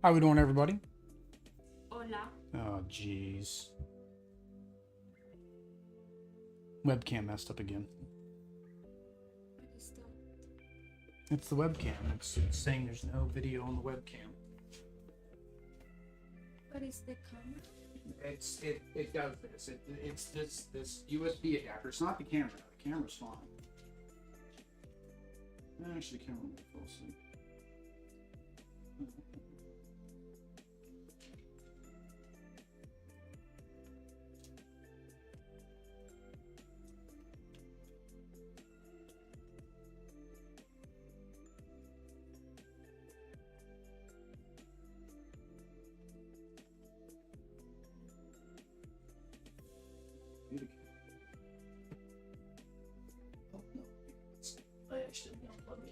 How we doing, everybody? Hola. Oh, jeez. Webcam messed up again. What is that? It's the webcam. It's saying there's no video on the webcam. What is the camera? It does this. It's this USB adapter. It's not the camera. The camera's fine. Actually, the camera might fall asleep. Oh no! I actually unplugged it.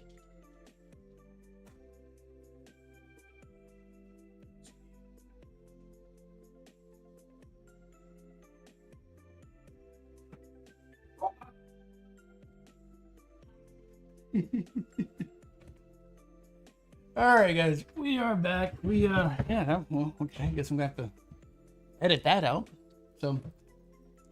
All right, guys, we are back. Yeah, well, okay, I guess I'm gonna have to edit that out. So,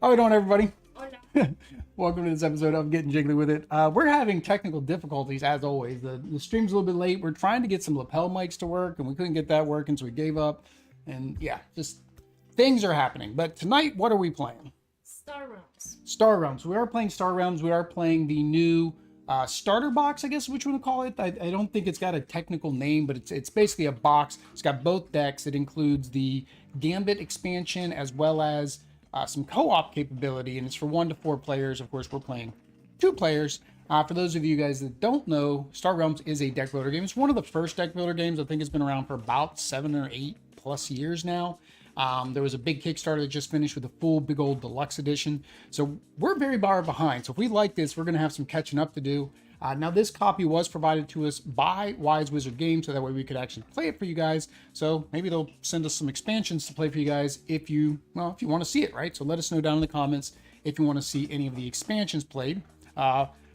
how we doing, everybody? Hola. Welcome to this episode of Getting Jiggly with It. We're having technical difficulties as always. The stream's a little bit late. We're trying to get some lapel mics to work, and we couldn't get that working, so we gave up. And yeah, just things are happening. But tonight, what are we playing? Star Realms. Star Realms. We are playing Star Realms. We are playing the new starter box, I guess, which you want to call it. I don't think it's got a technical name, but it's basically a box. It's got both decks. It includes the Gambit expansion as well as some co-op capability, and it's for 1 to 4 players. Of course, we're playing 2 players. For those of you guys that don't know, Star Realms is a deck builder game. It's one of the first deck builder games. I think it's been around for about 7 or 8 plus years now. There was a big Kickstarter that just finished with a full big old deluxe edition. So we're very far behind. So if we like this, we're going to have some catching up to do. Now this copy was provided to us by Wise Wizard Games, so that way we could actually play it for you guys. So maybe they'll send us some expansions to play for you guys if you want to see it, right? So let us know down in the comments if you want to see any of the expansions played.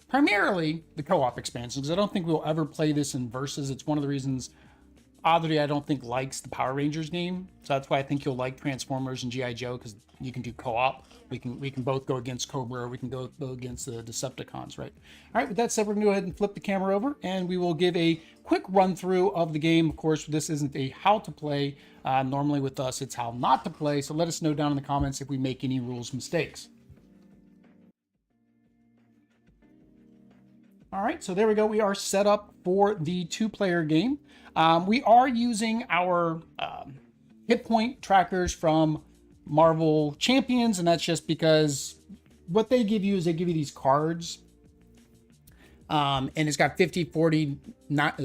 Primarily the co-op expansions, because I don't think we'll ever play this in versus. It's one of the reasons Dougherty, I don't think, likes the Power Rangers game, so that's why I think you'll like Transformers and G.I. Joe, because you can do co-op. We can both go against Cobra, or we can go against the Decepticons, right? All right, with that said, we're gonna go ahead and flip the camera over, and we will give a quick run through of the game. Of course, this isn't a how to play. Normally with us, it's how not to play. So let us know down in the comments if we make any rules mistakes. All right, so there we go. We are set up for the 2-player game. We are using our hit point trackers from Marvel Champions, and that's just because what they give you is they give you these cards. And it's got 50, 40,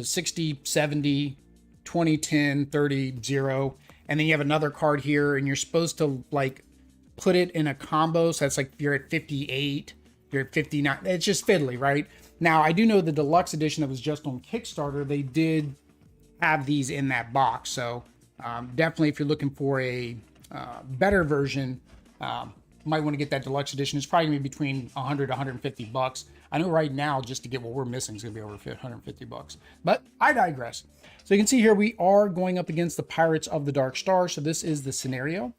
60, 70, 20, 10, 30, 0. And then you have another card here, and you're supposed to like put it in a combo. So that's like you're at 58, you're at 59. It's just fiddly, right? Now, I do know the deluxe edition that was just on Kickstarter, they did have these in that box. So definitely if you're looking for a better version, might want to get that deluxe edition. It's probably gonna be between 100 150 bucks. I know right now, just to get what we're missing is gonna be over 150 bucks, but I digress. So you can see here, we are going up against the Pirates of the Dark Star. So this is the scenario.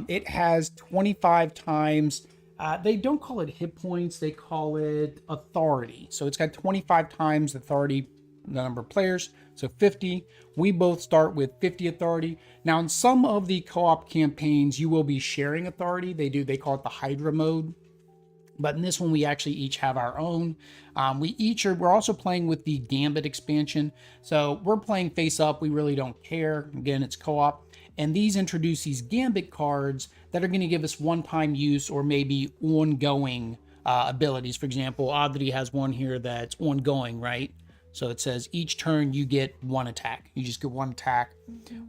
It has 25 times, they don't call it hit points, they call it authority. So it's got 25 times authority, the number of players, so 50. We both start with 50 authority. Now in some of the co-op campaigns, you will be sharing authority. They call it the Hydra mode. But in this one, we actually each have our own. We're also playing with the Gambit expansion. So we're playing face up. We really don't care. Again, it's co-op. And these introduce these Gambit cards that are going to give us one-time use or maybe ongoing abilities. For example, Dougherty has one here that's ongoing, right? So it says each turn you get 1 attack. You just get 1 attack.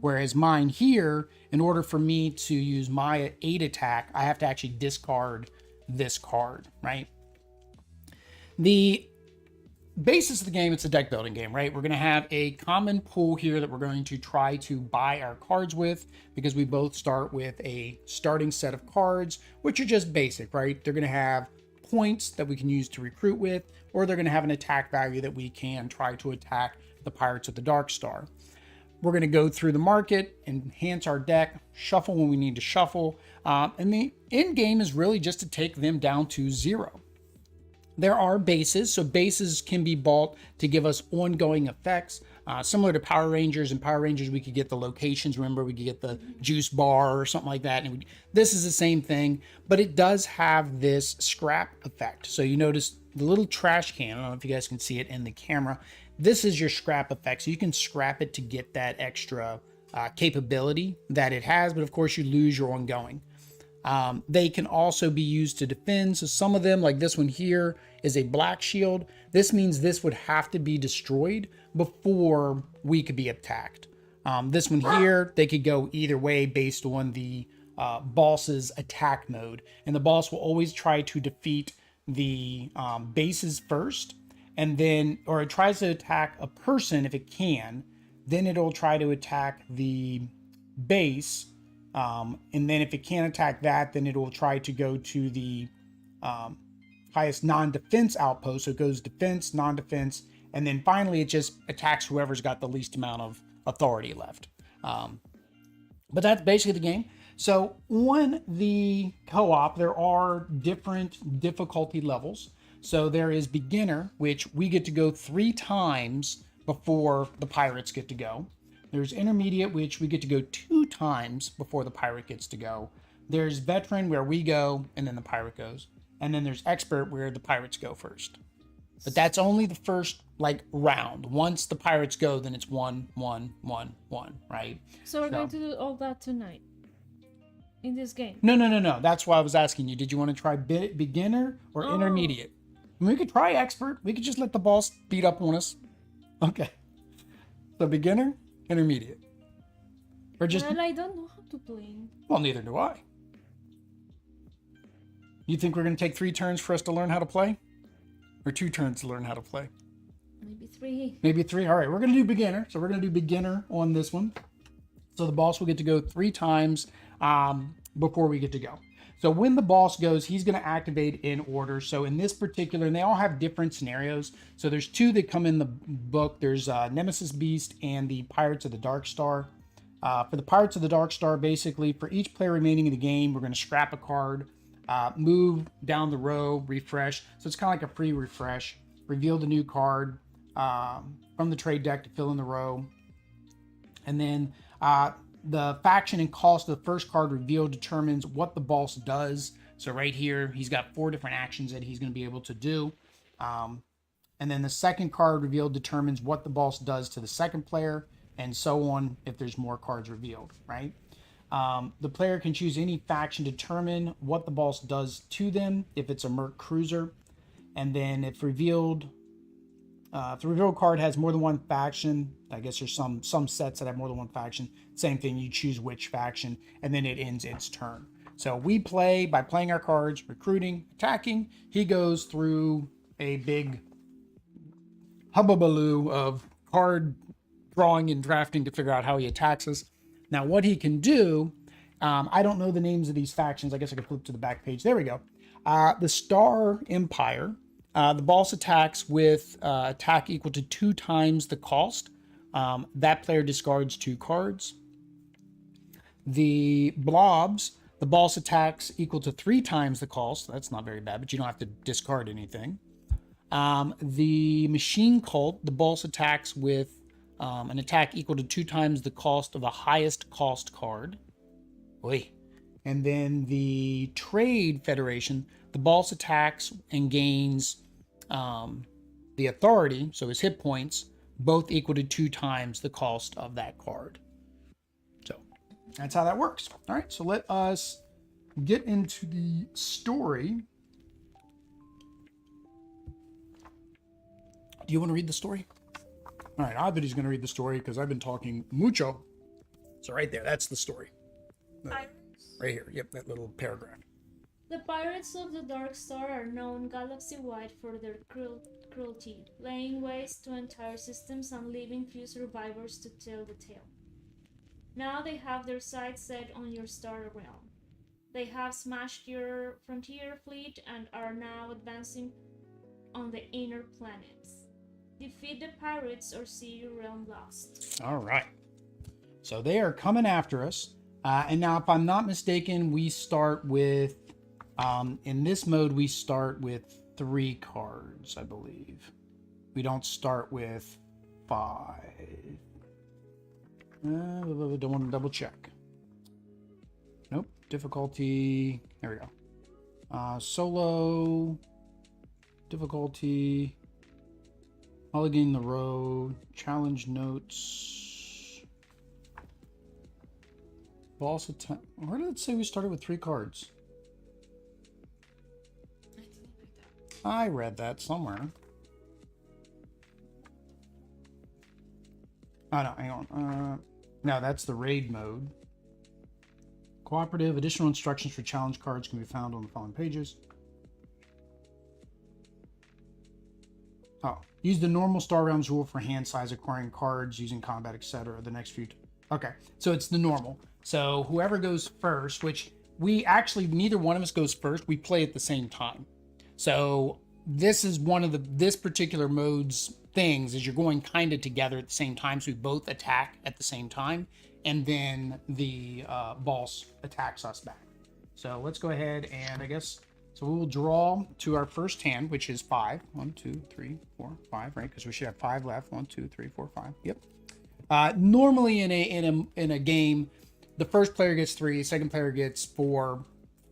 Whereas mine here, in order for me to use my 8 attack, I have to actually discard this card, right? The basis of the game, it's a deck building game, right? We're going to have a common pool here that we're going to try to buy our cards with, because we both start with a starting set of cards, which are just basic, right? They're going to have points that we can use to recruit with, or they're going to have an attack value that we can try to attack the Pirates of the Dark Star. we're going to go through the market, enhance our deck, shuffle when we need to shuffle. And the end game is really just to take them down to 0. There are bases, so bases can be bought to give us ongoing effects. Similar to Power Rangers. In Power Rangers, we could get the locations. Remember, we could get the juice bar or something like that. And this is the same thing, but it does have this scrap effect. So you notice the little trash can. I don't know if you guys can see it in the camera. This is your scrap effect. So you can scrap it to get that extra capability that it has, but of course you lose your ongoing. They can also be used to defend. So some of them, like this one here, is a black shield. This means this would have to be destroyed before we could be attacked. This one here, they could go either way based on the boss's attack mode. And the boss will always try to defeat the bases first, and then, or it tries to attack a person if it can. Then it'll try to attack the base. And then if it can't attack that, then it will try to go to the highest non-defense outpost. So it goes defense, non-defense, and then finally it just attacks whoever's got the least amount of authority left. But that's basically the game. So on the co-op, there are different difficulty levels. So there is beginner, which we get to go 3 times before the pirates get to go. There's intermediate, which we get to go 2 times before the pirate gets to go. There's veteran, where we go and then the pirate goes. And then there's expert, where the pirates go first. But that's only the first round. Once the pirates go, then it's 1, 1, 1, 1, right? So we're going to do all that tonight in this game. No. That's why I was asking you. Did you want to try beginner or intermediate? I mean, we could try expert. We could just let the boss beat up on us. Okay. So beginner, intermediate, or just. Well, I don't know how to play. Well, neither do I. You think we're going to take 3 turns for us to learn how to play, or 2 turns to learn how to play? Maybe 3. Maybe 3. All right, we're going to do beginner. So we're going to do beginner on this one. So the boss will get to go 3 times before we get to go. So when the boss goes, he's going to activate in order. So in this particular, and they all have different scenarios. So there's 2 that come in the book. There's Nemesis Beast and the Pirates of the Dark Star. For the Pirates of the Dark Star, basically, for each player remaining in the game, we're going to scrap a card, move down the row, refresh. So it's kind of like a free refresh. Reveal the new card from the trade deck to fill in the row. And then the faction and cost of the first card revealed determines what the boss does. So right here, he's got 4 different actions that he's going to be able to do. And then the second card revealed determines what the boss does to the second player, and so on if there's more cards revealed, right? The player can choose any faction to determine what the boss does to them if it's a merc cruiser. And then if the revealed card has more than 1 faction, I guess there's some sets that have more than 1 faction. Same thing, you choose which faction, and then it ends its turn. So we play by playing our cards, recruiting, attacking. He goes through a big hubbubaloo of card drawing and drafting to figure out how he attacks us. Now, what he can do, I don't know the names of these factions. I guess I could flip to the back page. There we go. The Star Empire. The boss attacks with attack equal to 2 times the cost. That player discards 2 cards. The Blobs, the boss attacks equal to 3 times the cost. That's not very bad, but you don't have to discard anything. The Machine Cult, the boss attacks with an attack equal to 2 times the cost of the highest cost card. Oy. And then the Trade Federation, the boss attacks and gains the authority, so his hit points, both equal to 2 times the cost of that card. So that's how that works. All right, so let us get into the story. Do you want to read the story? All right, Abedi's going to read the story because I've been talking mucho. So right there, that's the story. Pirates? Right here, yep, that little paragraph. The Pirates of the Dark Star are known galaxy-wide for their cruelty, laying waste to entire systems and leaving few survivors to tell the tale. Now they have their sights set on your star realm. They have smashed your frontier fleet and are now advancing on the inner planets. Defeat the pirates or see your realm lost. All right. So they are coming after us. And now, if I'm not mistaken, we start with, in this mode, we start with 3 cards, I believe. We don't start with 5. Don't want to double check. Nope. Difficulty. There we go. Solo. Difficulty. Mulligan the road. Challenge notes. Boss attack. Where did it say we started with 3 cards? I read that somewhere. Oh no, hang on. No, that's the raid mode. Cooperative. Additional instructions for challenge cards can be found on the following pages. Oh, use the normal Star Realms rule for hand size, acquiring cards, using combat, etc. The next few. Okay, so it's the normal. So whoever goes first, which we actually, neither one of us goes first. We play at the same time. So this is one of this particular mode's things is you're going kind of together at the same time. So we both attack at the same time. And then the boss attacks us back. So let's go ahead and I guess, so we will draw to our first hand, which is 5. 1, 2, 3, 4, 5, right? Because we should have 5 left. 1, 2, 3, 4, 5. Yep. Normally in a game, the first player gets 3, second player gets 4,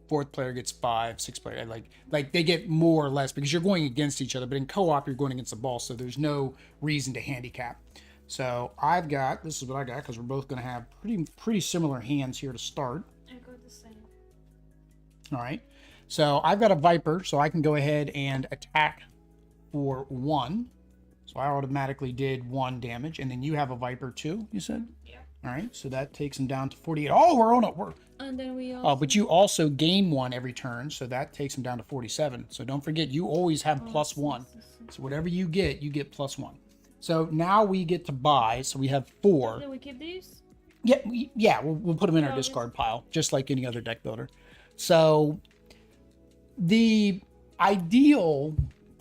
fourth player gets 5, sixth player like they get more or less because you're going against each other. But in co-op, you're going against the boss, so there's no reason to handicap. So I've got, this is what I got because we're both going to have pretty similar hands here to start. I got the same. All right. So I've got a Viper, so I can go ahead and attack for 1. So I automatically did 1 damage, and then you have a Viper too, you said? Yeah. All right, so that takes him down to 48. Oh, we're on it. And then we also... Oh, but you also gain 1 every turn, so that takes him down to 47. So don't forget, you always have +1. So whatever you get +1. So now we get to buy, so we have 4. Do we keep these? Yeah, we'll put them in our discard pile, just like any other deck builder. So the ideal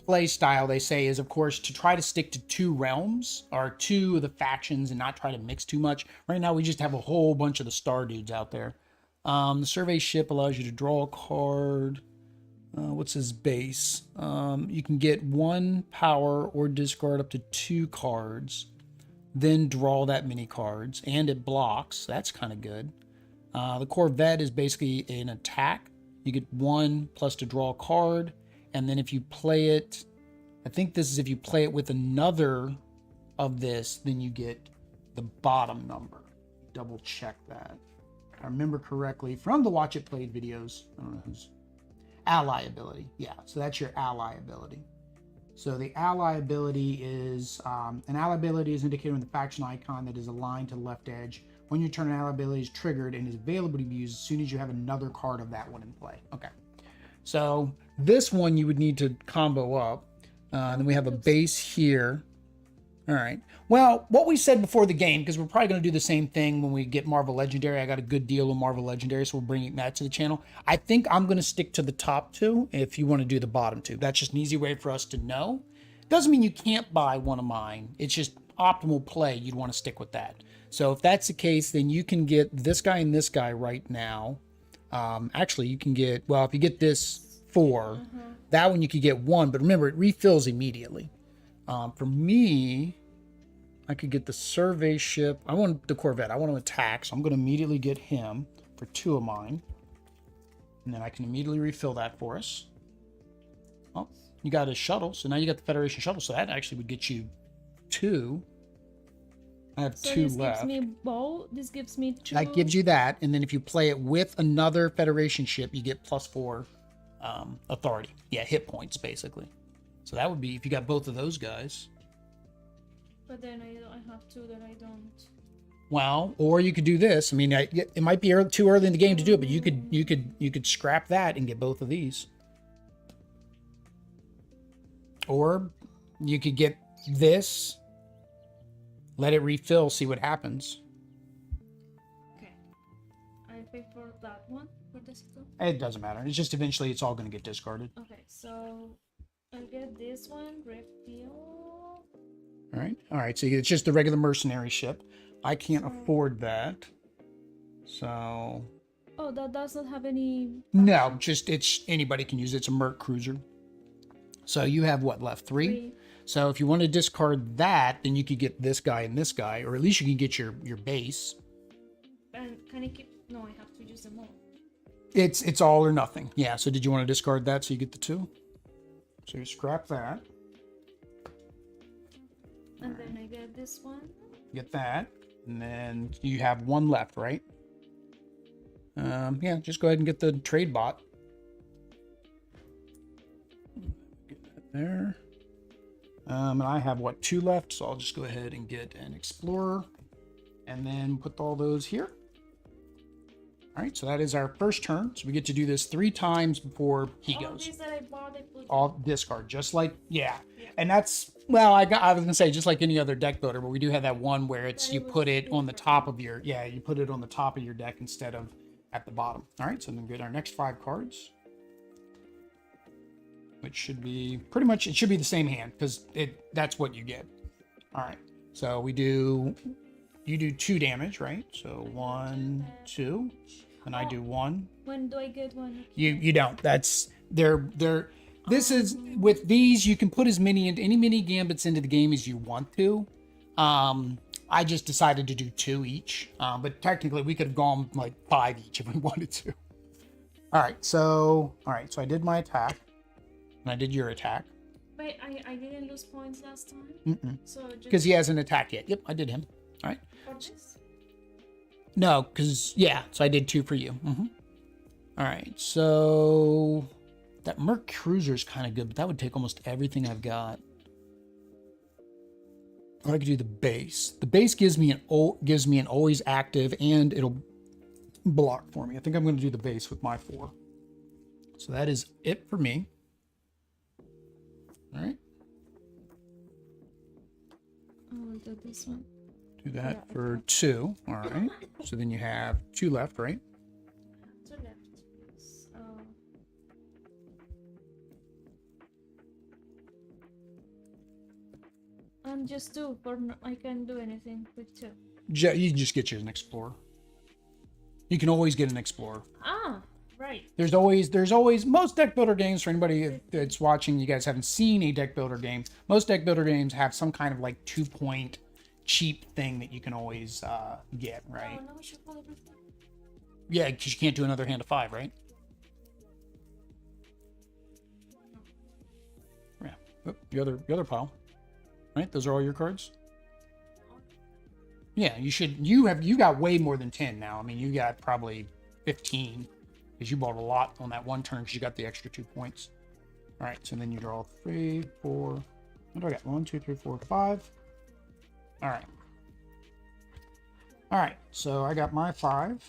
play style, they say, is of course to try to stick to 2 realms or 2 of the factions and not try to mix too much. Right now we just have a whole bunch of the star dudes out there. The survey ship allows you to draw a card. What's his base? You can get 1 power or discard up to 2 cards, then draw that many cards, and it blocks. That's kind of good. The Corvette is basically an attack. You get 1 plus to draw a card, and then if you play it, I think this is if you play it with another of this, then you get the bottom number. Double check that. If I remember correctly from the Watch It Played videos. I don't know who's ally ability. Yeah, so that's your ally ability. So the ally ability is an ally ability is indicated with the faction icon that is aligned to the left edge. When your turn, an ally ability is triggered and is available to be used as soon as you have another card of that one in play. Okay. So this one you would need to combo up. Then we have a base here. All right. Well, what we said before the game, because we're probably going to do the same thing when we get Marvel Legendary. I got a good deal with Marvel Legendary, so we'll bring that to the channel. I think I'm going to stick to the top 2 if you want to do the bottom 2. That's just an easy way for us to know. Doesn't mean you can't buy one of mine. It's just optimal play. You'd want to stick with that. So if that's the case, then you can get this guy and this guy right now. Actually, you can get, well, if you get this 4, that one you could get 1. But remember, it refills immediately. For me, I could get the survey ship. I want the Corvette. I want to attack, so I'm going to immediately get him for 2 of mine. And then I can immediately refill that for us. Oh, you got a shuttle, so now you got the Federation shuttle, so that actually would get you 2. I have 2 left. This gives me bow. This gives me 2. That gives you that, and then if you play it with another Federation ship, you get +4 authority. Yeah, hit points, basically. So that would be if you got both of those guys. But then I have 2 that I don't. Well, or you could do this. I mean, it might be too early in the game to do it, but you could scrap that and get both of these. Or you could get this, let it refill, see what happens. Okay. I pay for that one for this too. It doesn't matter. It's just eventually it's all going to get discarded. Okay, so I get this one, refill. All right. So it's just the regular mercenary ship. I can't afford that. So Oh, that does not have any. no, just it's anybody can use it. It's a Merc Cruiser. So you have what left? Three. So if you want to discard that, then you could get this guy and this guy, or at least you can get your base. And can I keep? No, I have to use them all. It's all or nothing. Yeah. So did you want to discard that so you get the 2? So you scrap that. And then I get this one. Get that, and then you have 1 left, right? Yeah. Just go ahead and get the trade bot. Get that there. And I have what 2 left, so I'll just go ahead and get an explorer, and then put all those here. All right, so that is our first turn. So we get to do this 3 times before he All goes. these that I bought, I put All discard, just like yeah. And that's well, I was gonna say just like any other deck builder, but we do have that one where it's But you it was put it on the different. top of your you put it on the top of your deck instead of at the bottom. All right, so then get our next 5 cards, which should be pretty much it should be the same hand because that's what you get. All right, so you do 2 damage, right? So 1, 2. And I do 1. When do I get one? You don't. That's they're. This is with these you can put as many mini gambits into the game as you want to. I just decided to do 2 each, but technically we could have gone like 5 each if we wanted to. All right, so I did my attack, and I did your attack. Wait, I didn't lose points last time. So just Because he hasn't attacked yet. Yep, I did him. All right. for this. No, because so I did 2 for you. All right, so that Merc Cruiser is kind of good, but that would take almost everything I've got. Or I could do the base. The base gives me an always active, and it'll block for me. I think I'm going to do the base with my 4. So that is it for me. All right. Oh, I got this one. Do that for 2. All right. So then you have 2 left, right? 2 left. Yes. And just 2 for I can't do anything with 2. You can just get you an explorer. You can always get an explorer. Ah, right. There's always most deck builder games for anybody that's watching. You guys haven't seen a deck builder game. Most deck builder games have some kind of like 2-point cheap thing that you can always get, right? Oh, now we should pull everything. Yeah, because you can't do another hand of 5, right? Yeah. Oh, the other pile. Right? Those are all your cards? Yeah, you got way more than 10 now. I mean, you got probably 15 because you bought a lot on that one turn because you got the extra 2 points. All right, so then you draw 3, 4. What do I got? 1, 2, 3, 4, 5. All right. All right, so I got my 5.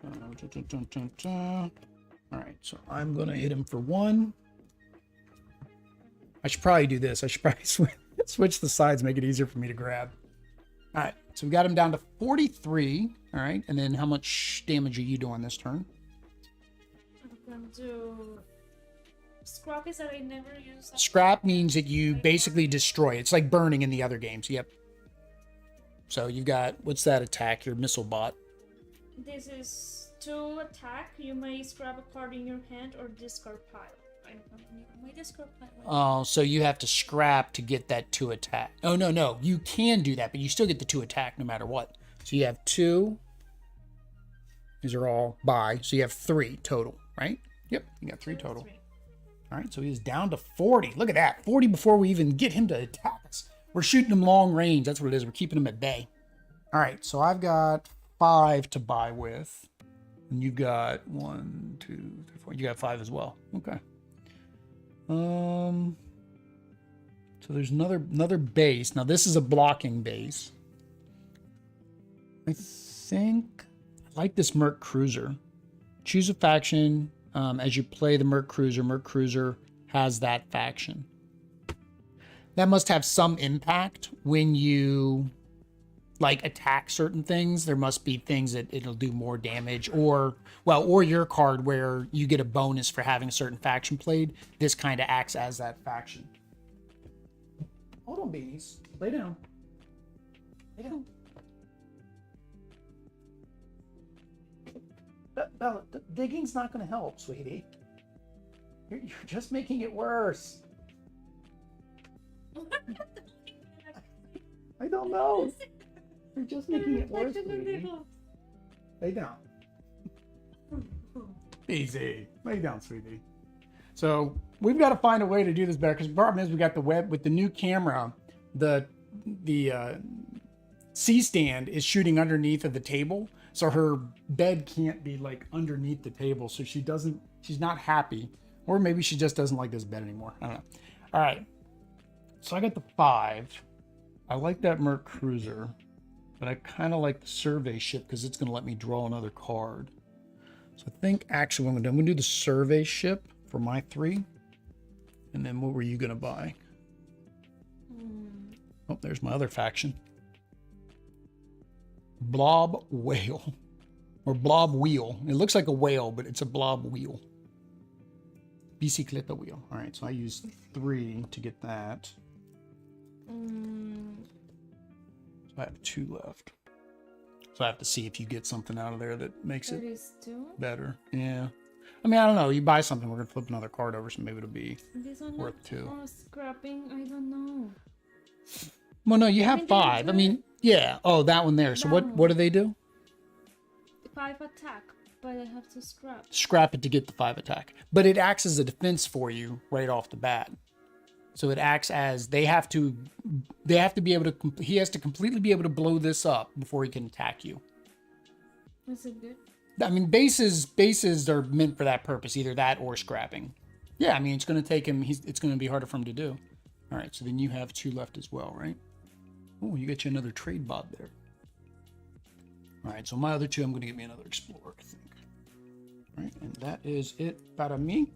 So, all right, so I'm going to hit him for 1. I should probably do this. I should probably switch the sides, make it easier for me to grab. All right, so we got him down to 43. All right, and then how much damage are you doing this turn? I'm going to do scrap is that I never use. Scrap means that you basically destroy. It's like burning in the other games. Yep. So you've got, what's that attack? Your missile bot. This is 2 attack. You may scrap a card in your hand or discard pile. I don't have any on my discard pile. Oh, so you have to scrap to get that 2 attack. Oh, no. You can do that, but you still get the 2 attack no matter what. So you have 2. These are all by. So you have 3 total, right? Yep, you got 3 total. 3. All right, so he's down to 40. Look at that. 40 before we even get him to attack us. We're shooting him long range. That's what it is. We're keeping him at bay. All right, so I've got 5 to buy with. And you've got 1, 2, 3, 4. You got 5 as well. Okay. So there's another base. Now this is a blocking base. I think I like this Merc Cruiser. Choose a faction as you play the Merc Cruiser. Merc Cruiser has that faction. That must have some impact when you like attack certain things. There must be things that it'll do more damage, or your card where you get a bonus for having a certain faction played. This kind of acts as that faction. Hold on down, beanies. Lay down. Lay down. Bella, digging's not going to help, sweetie. You're just making it worse. I don't know. You're just making it worse, sweetie. Lay down. Easy. Lay down, sweetie. So we've got to find a way to do this better, because the problem is we got the web with the new camera. The C-stand is shooting underneath of the table, so her bed can't be like underneath the table. So she's not happy, or maybe she just doesn't like this bed anymore. I don't know. All right. So I got the 5. I like that Merc Cruiser, but I kind of like the survey ship because it's going to let me draw another card. So I think actually what I'm going to do the survey ship for my 3. And then what were you going to buy? Oh, there's my other faction. Blob Whale. Or Blob Wheel. It looks like a whale, but it's a blob wheel. Bicicleta wheel. All right, so I used 3 to get that. So I have 2 left. So I have to see if you get something out of there that makes it better. Yeah. I mean, I don't know. You buy something, we're going to flip another card over, so maybe it'll be worth 2. Oh, scrapping, I don't know. Well, no, you have 5. I mean, yeah. Oh, that one there. So what do they do? 5 attack, but I have to scrap. Scrap it to get the 5 attack. But it acts as a defense for you right off the bat. So it acts as they have to be able to, he has to completely be able to blow this up before he can attack you. Is it good? I mean, bases are meant for that purpose, either that or scrapping. Yeah, I mean, it's going to take him, it's going to be harder for him to do. All right, so then you have 2 left as well, right? Oh, you got you another trade bot there. All right, so my other 2, I'm going to get me another explorer, I think. All right, and that is it para me.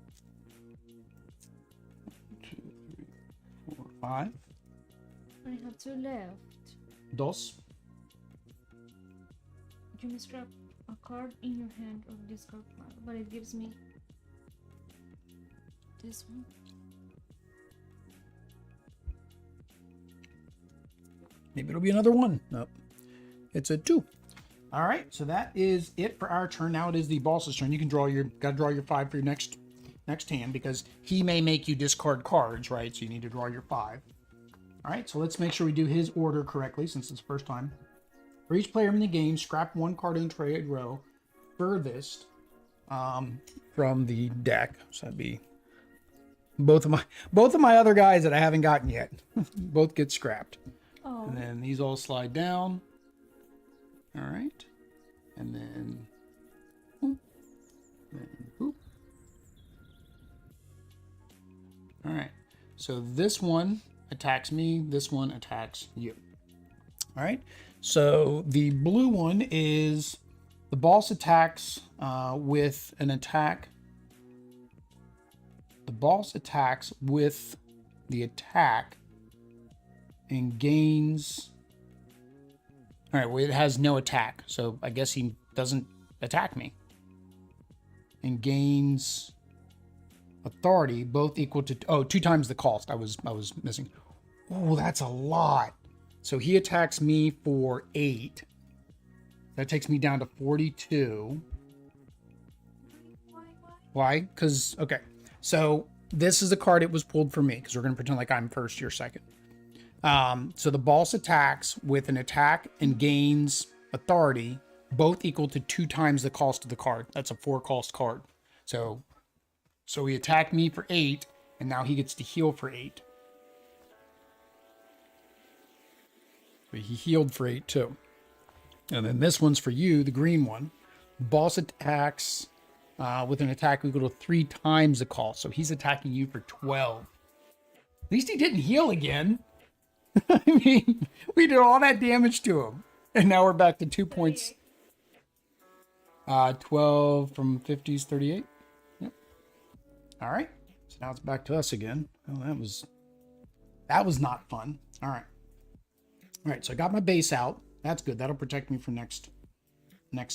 1, 2, 3, 4, 5. I have 2 left. Dos. You may scrap a card in your hand or discard pile, but it gives me this one. Maybe it'll be another 1. Nope. It's a 2. All right, so that is it for our turn. Now it is the boss's turn. You can draw gotta draw your 5 for your next hand, because he may make you discard cards, right? So you need to draw your 5. All right, so let's make sure we do his order correctly, since it's the first time. For each player in the game, scrap 1 card in trade row furthest from the deck. So that'd be both of my other guys that I haven't gotten yet. Both get scrapped. Oh. And then these all slide down. All right. And then boop, then boop. All right. So this one attacks me. This one attacks you. All right. So the blue one is the boss attacks with an attack. The boss attacks with the attack and gains. All right, well, it has no attack, so I guess he doesn't attack me. And gains authority, both equal to 2 times the cost. I was missing. Oh, that's a lot. So he attacks me for 8. That takes me down to 42. Why? Because, okay. So this is the card it was pulled for me, because we're going to pretend like I'm first, you're second. So the boss attacks with an attack and gains authority, both equal to 2 times the cost of the card. That's a 4 cost card. So he attacked me for 8, and now he gets to heal for 8. So he healed for 8 too. And then this one's for you, the green one. Boss attacks with an attack equal to 3 times the cost. So he's attacking you for 12. At least he didn't heal again. I mean, we did all that damage to him. And now we're back to 2 points. 12 from 50 is 38. Yep. All right. So now it's back to us again. Oh, that was not fun. All right. All right, so I got my base out. That's good. That'll protect me for next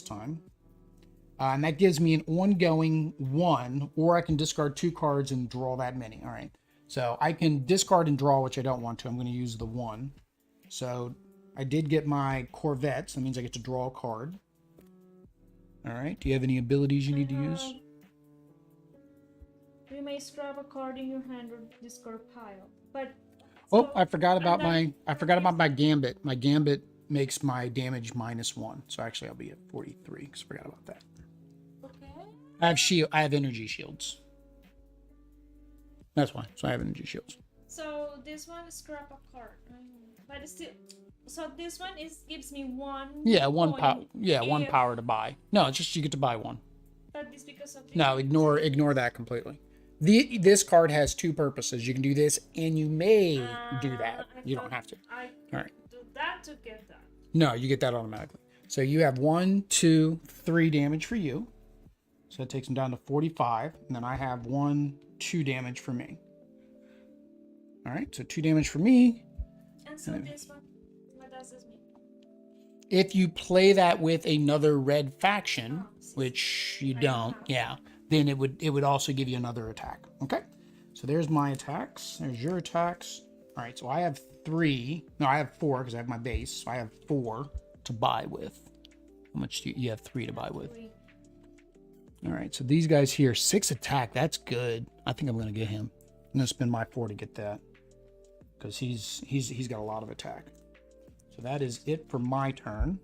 time. And that gives me an ongoing 1, or I can discard 2 cards and draw that many. All right. So I can discard and draw, which I don't want to. I'm going to use the 1. So I did get my Corvette, so that means I get to draw a card. All right. Do you have any abilities you need to use? You may scrap a card in your hand or discard pile. But oh, I forgot about my Gambit. My Gambit makes my damage -1. So actually I'll be at 43 because I forgot about that. Okay. I have energy shields. That's why. So I have energy shields. So this one is scrap a card. But it's still, so this one gives me 1. Yeah, 1 power. Yeah, 1 if, power to buy. No, it's just you get to buy 1. But it's because of No, ignore that completely. This card has 2 purposes. You can do this, and you may do that. You don't have to. I All right. do that to get that. No, you get that automatically. So you have 1, 2, 3 damage for you. So that takes him down to 45, and then I have 1, 2 damage for me. All right, so 2 damage for me. And so this one, what does this mean? If you play that with another red faction, which you don't, yeah, then it would also give you another attack. Okay, so there's my attacks. There's your attacks. All right, so I have 3. No, I have 4 because I have my base. So I have 4 to buy with. How much do you have? 3 to buy with. 3. All right, so these guys here, 6 attack. That's good. I think I'm gonna get him. I'm gonna spend my 4 to get that because he's got a lot of attack. So that is it for my turn.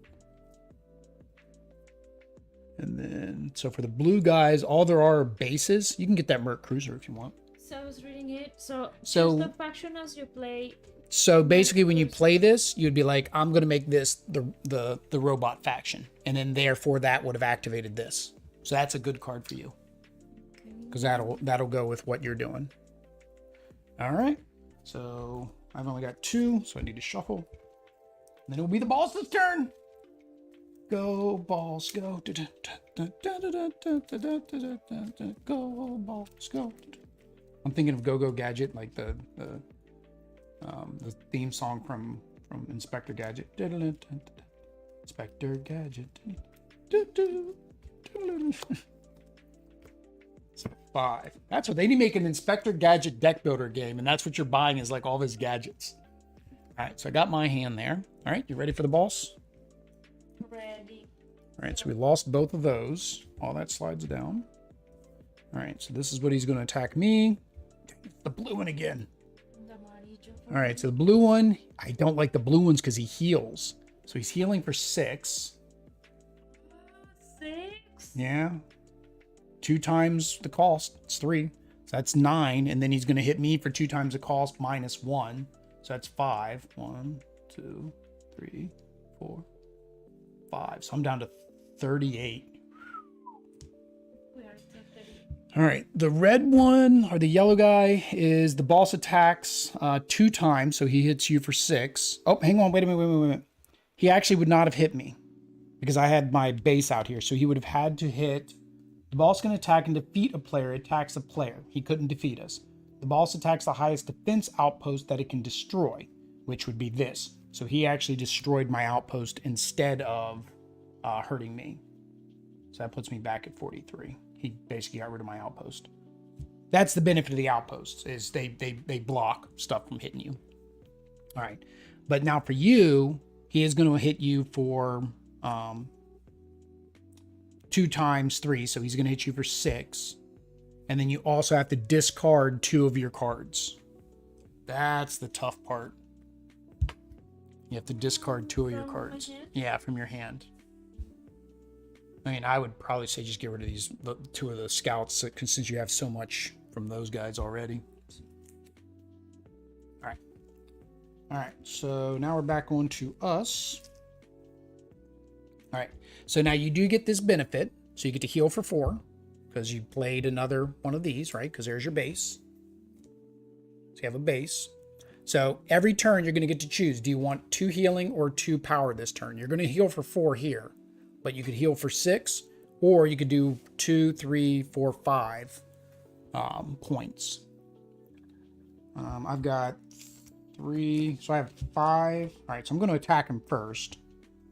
And then, so for the blue guys, all there are bases. You can get that Merc Cruiser if you want. So I was reading it. So So- choose the faction as you play. So basically, when you play this, you'd be like, I'm going to make this the robot faction. And then therefore that would have activated this. So that's a good card for you. Because that'll go with what you're doing. All right. So I've only got 2, so I need to shuffle. And then it will be the Balls' turn. Go, Balls, go. Go, Balls, go. I'm thinking of Go Go Gadget, like the theme song from Inspector Gadget. Inspector Gadget. So 5. That's what they need to make an Inspector Gadget deck builder game, and that's what you're buying is like all his gadgets. All right, so I got my hand there. All right, you ready for the boss? Ready. All right, so we lost both of those. All that slides down. All right, so this is what he's going to attack me. The blue one again. All right, so the blue one, I don't like the blue ones because he heals. So he's healing for 6. 6? Yeah. 2 times the cost. It's 3. So that's 9. And then he's going to hit me for 2 times the cost minus 1. So that's 5. 1, 2, 3, 4, 5. So I'm down to 38. We are still 30. All right. The red one or the yellow guy is the boss attacks 2 times. So he hits you for 6. Oh, hang on. Wait a minute. He actually would not have hit me because I had my base out here. So he would have had to hit. The boss can attack and defeat a player. It attacks a player. He couldn't defeat us. The boss attacks the highest defense outpost that it can destroy, which would be this. So he actually destroyed my outpost instead of hurting me. So that puts me back at 43. He basically got rid of my outpost. That's the benefit of the outposts is they block stuff from hitting you. All right. But now for you, he is going to hit you for 2 times 3. So he's going to hit you for 6. And then you also have to discard 2 of your cards. That's the tough part. You have to discard 2 of your cards. Yeah, from your hand. I mean, I would probably say just get rid of these 2 of the scouts since you have so much from those guys already. All right. All right. So now we're back on to us. All right. So now you do get this benefit. So you get to heal for 4 because you played another one of these, right? Because there's your base. So you have a base. So every turn you're going to get to choose. Do you want 2 healing or 2 power this turn? You're going to heal for 4 here. But you could heal for 6, or you could do 2, 3, 4, 5 points. I've got 3, so I have 5. All right, so I'm going to attack him first.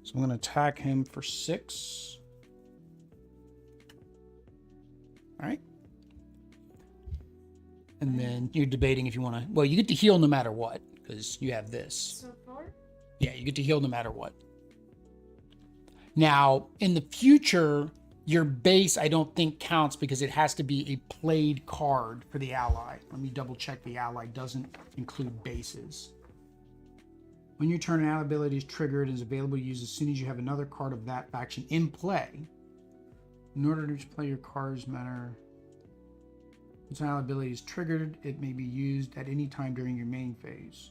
So I'm going to attack him for 6. All right. And then you're debating if you want to. Well, you get to heal no matter what because you have this. So far? Yeah, you get to heal no matter what. Now, in the future, your base I don't think counts because it has to be a played card for the ally. Let me double check the ally doesn't include bases. When your turn, an ally ability is triggered and is available to use as soon as you have another card of that faction in play. In order to play your cards matter. Once an ally ability is triggered, it may be used at any time during your main phase.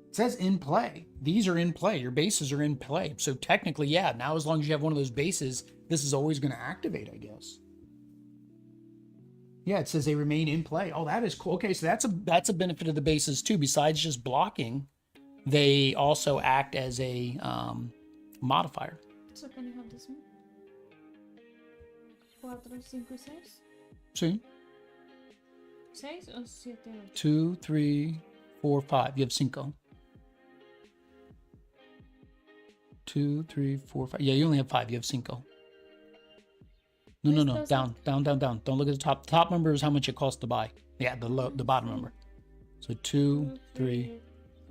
It says in play. These are in play. Your bases are in play. So technically, yeah, now as long as you have one of those bases, this is always going to activate, I guess. Yeah, it says they remain in play. Oh, that is cool. Okay, so that's a benefit of the bases too. Besides just blocking, they also act as a modifier. So can you have this one? 4, 5, 6. See? 6 o 7, 8. 2, 3, 4, 5. You have 5. 2, 3, 4, 5. Yeah, you only have 5. You have 5. No. Down. Don't look at the top. The top number is how much it costs to buy. Yeah, the bottom number. So 2, 3,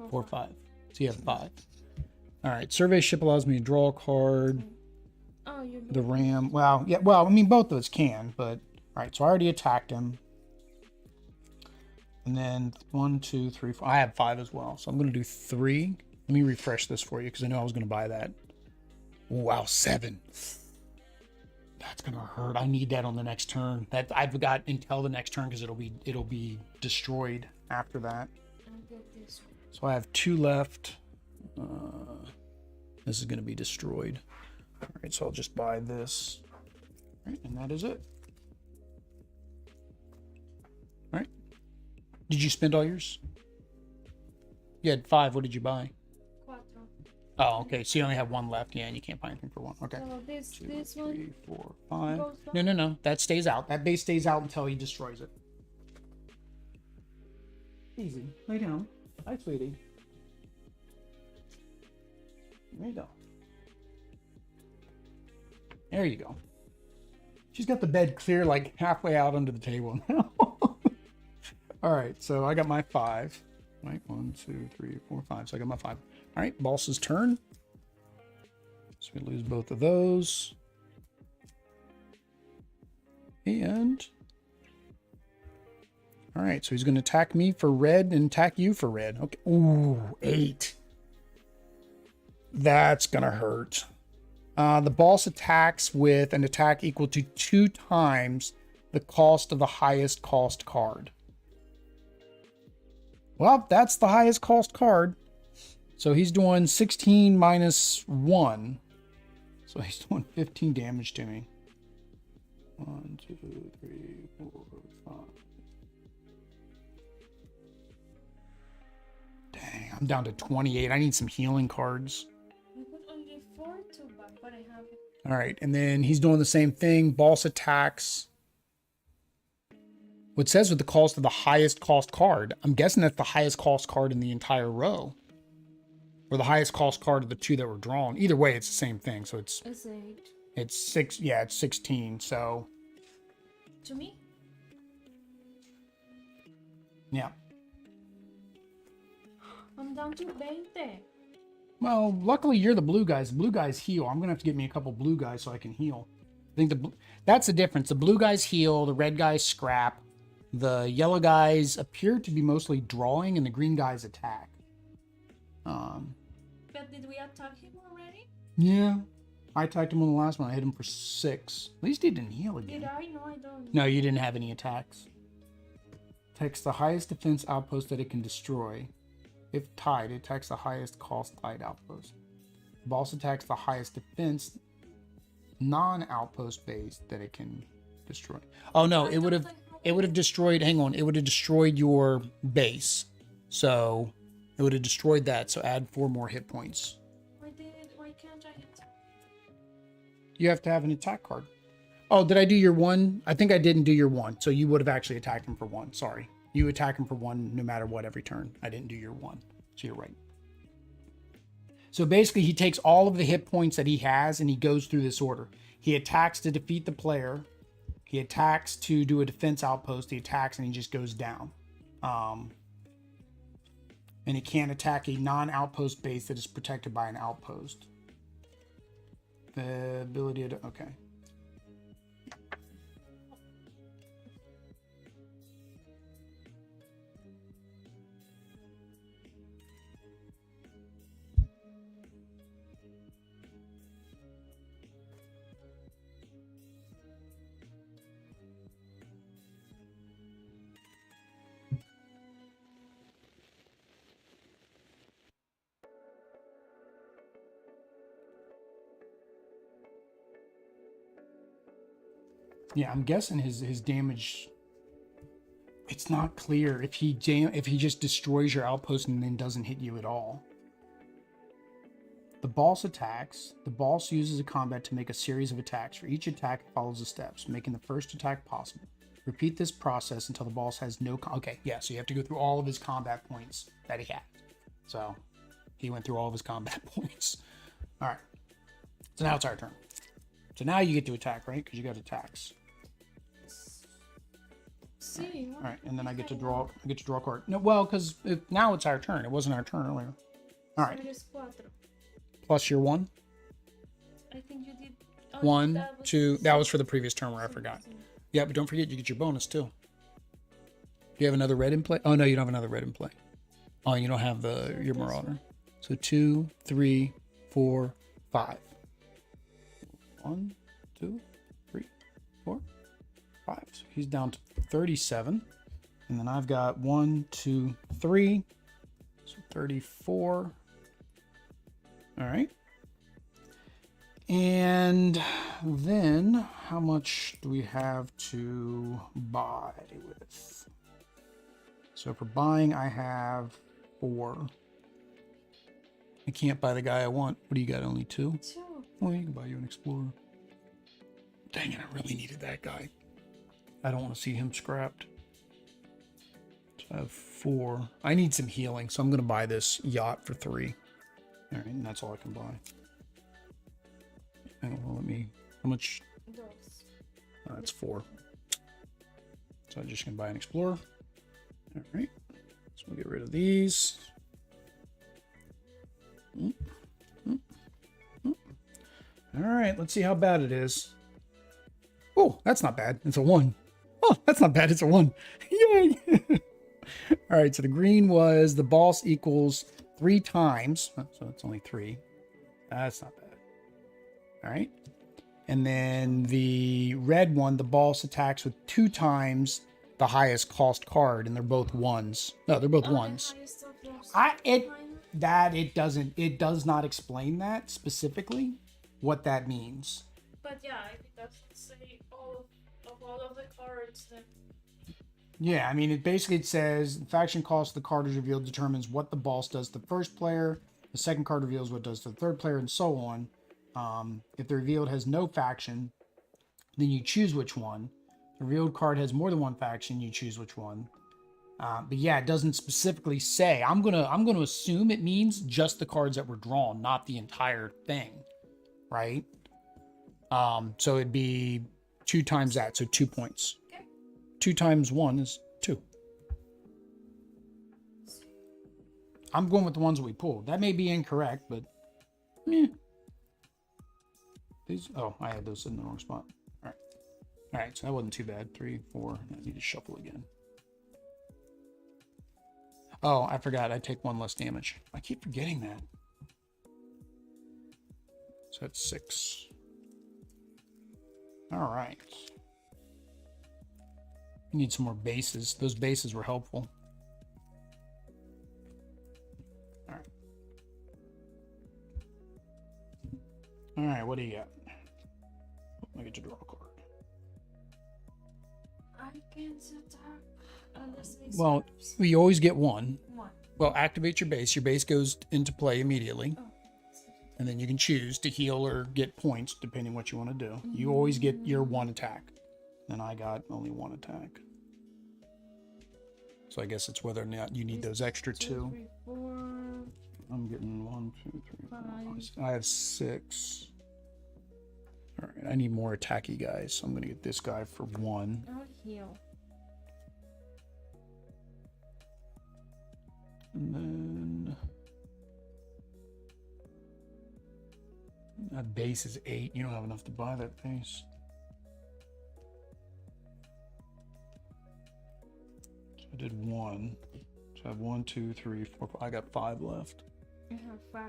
4, 5. So you have 5. All right. Survey ship allows me to draw a card. Oh, you're The ram. Well, yeah. Well, I mean, both of us can, but all right. So I already attacked him. And then 1, 2, 3, 4. I have 5 as well. So I'm going to do 3. Let me refresh this for you because I know I was going to buy that. Wow, 7. That's going to hurt. I need that on the next turn. That I've got until the next turn because it'll be destroyed after that. I'll get this one. So I have 2 left. This is going to be destroyed. All right, so I'll just buy this. All right, and that is it. All right. Did you spend all yours? You had 5. What did you buy? 4. Oh, okay. So you only have 1 left. Yeah, and you can't buy anything for 1. Okay. So this 2, this 3, one 4, 5. goes down? No. That stays out. That base stays out until he destroys it. Easy. Lay down. Hi, sweetie. There you go. There you go. She's got the bed clear like halfway out under the table now. All right, so I got my 5. Right, 1, 2, 3, 4, 5. So I got my 5. All right, boss's turn. So we lose both of those. And all right, so he's going to attack me for red and attack you for red. Okay. Ooh, 8. That's going to hurt. The boss attacks with an attack equal to 2 times the cost of the highest cost card. Well, that's the highest cost card. So he's doing 16 minus 1. So he's doing 15 damage to me. 1, 2, 3, 4, 5. Dang, I'm down to 28. I need some healing cards. I put only 4 to buy, but I have it. All right, and then he's doing the same thing. Boss attacks. What says with the cost of the highest cost card? I'm guessing that's the highest cost card in the entire row. Or the highest cost card of the 2 that were drawn. Either way, it's the same thing. So it's 8. it's 6. Yeah, it's 16. So To me? yeah. I'm down to 20. Well, luckily you're the blue guys. The blue guys heal. I'm gonna have to get me a couple blue guys so I can heal. I think that's the difference. The blue guys heal. The red guys scrap. The yellow guys appear to be mostly drawing, and the green guys attack. But did we attack him already? Yeah. I attacked him on the last one. I hit him for 6. At least he didn't heal again. Did I? No, I don't. No, you didn't have any attacks. Attacks the highest defense outpost that it can destroy. If tied, it attacks the highest cost tied outpost. The boss attacks the highest defense non-outpost base that it can destroy. Oh no, it would have destroyed, hang on, it would have destroyed your base. So it would have destroyed that, so add 4 more hit points. Why can't I hit? You have to have an attack card. Oh, did I do your 1? I think I didn't do your 1. So you would have actually attacked him for 1. Sorry. You attack him for 1 no matter what every turn. I didn't do your 1. So you're right. So basically he takes all of the hit points that he has and he goes through this order. He attacks to defeat the player. He attacks to do a defense outpost. He attacks and he just goes down. And he can't attack a non-outpost base that is protected by an outpost. The ability to... Okay. Yeah, I'm guessing his damage. It's not clear if he just destroys your outpost and then doesn't hit you at all. The boss attacks. The boss uses a combat to make a series of attacks. For each attack, it follows the steps, making the first attack possible. Repeat this process until the boss has no... Okay, yeah, so you have to go through all of his combat points that he had. So, he went through all of his combat points. All right. So now it's our turn. So now you get to attack, right? Because you got attacks. See, all right, and then I get to draw a card. No, well, because now it's our turn. It wasn't our turn earlier. All right. Plus your 1. I think you did. Oh, 1, 2. That was for the previous turn where I forgot. Yeah, but don't forget you get your bonus too. Do you have another red in play? Oh no, you don't have another red in play. Oh, you don't have your Marauder. So 2, 3, 4, 5. 1, 2, 3, 4, 5. So he's down to 37. And then I've got 1, 2, 3. So 34. All right. And then how much do we have to buy with? So for buying, I have 4. I can't buy the guy I want. What do you got? Only 2? 2. Well, you can buy you an Explorer. Dang it, I really needed that guy. I don't want to see him scrapped. So I have 4. I need some healing, so I'm going to buy this yacht for 3. All right, and that's all I can buy. I don't know, let me... How much? That's 4. So I'm just going to buy an Explorer. All right. So we'll get rid of these. All right, let's see how bad it is. Oh, that's not bad. It's a 1. Oh, that's not bad. It's a 1. Yay! All right, so the green was the boss equals 3 times. So it's only 3. That's not bad. All right. And then the red one, the boss attacks with 2 times the highest cost card, and they're both 1s. No, they're both 1s. It does not explain that specifically what that means. But yeah, I think that's say all of the cards that. Yeah, I mean, it says the faction cost the card is revealed determines what the boss does to the first player. The second card reveals what it does to the third player, and so on. If the revealed has no faction, then you choose which one. The revealed card has more than one faction, you choose which one. But yeah, it doesn't specifically say. I'm gonna assume it means just the cards that were drawn, not the entire thing, right? So it'd be 2 times that, so 2 points. Okay. 2 times 1 is 2. I'm going with the ones that we pulled. That may be incorrect, but these. Oh, I had those in the wrong spot. All right, so that wasn't too bad. 3, 4. I need to shuffle again. Oh, I forgot. I take 1 less damage. I keep forgetting that. So that's 6. All right. We need some more bases. Those bases were helpful. All right. All right, what do you got? I get to draw a card. I can't attack unless it Well, stops. we always get 1. 1. Well, activate your base. Your base goes into play immediately. Oh. And then you can choose to heal or get points, depending what you want to do. You always get your 1 attack. And I got only 1 attack. So I guess it's whether or not you need those extra 2. 3, 4. I'm getting 1, 2, 3, 4, 5. I have 6. All right, I need more attacky guys. So I'm going to get this guy for 1. I'll heal. And then that base is 8. You don't have enough to buy that base. So I did 1. So I have 1, 2, 3, 4, 5. I got 5 left. I have 5.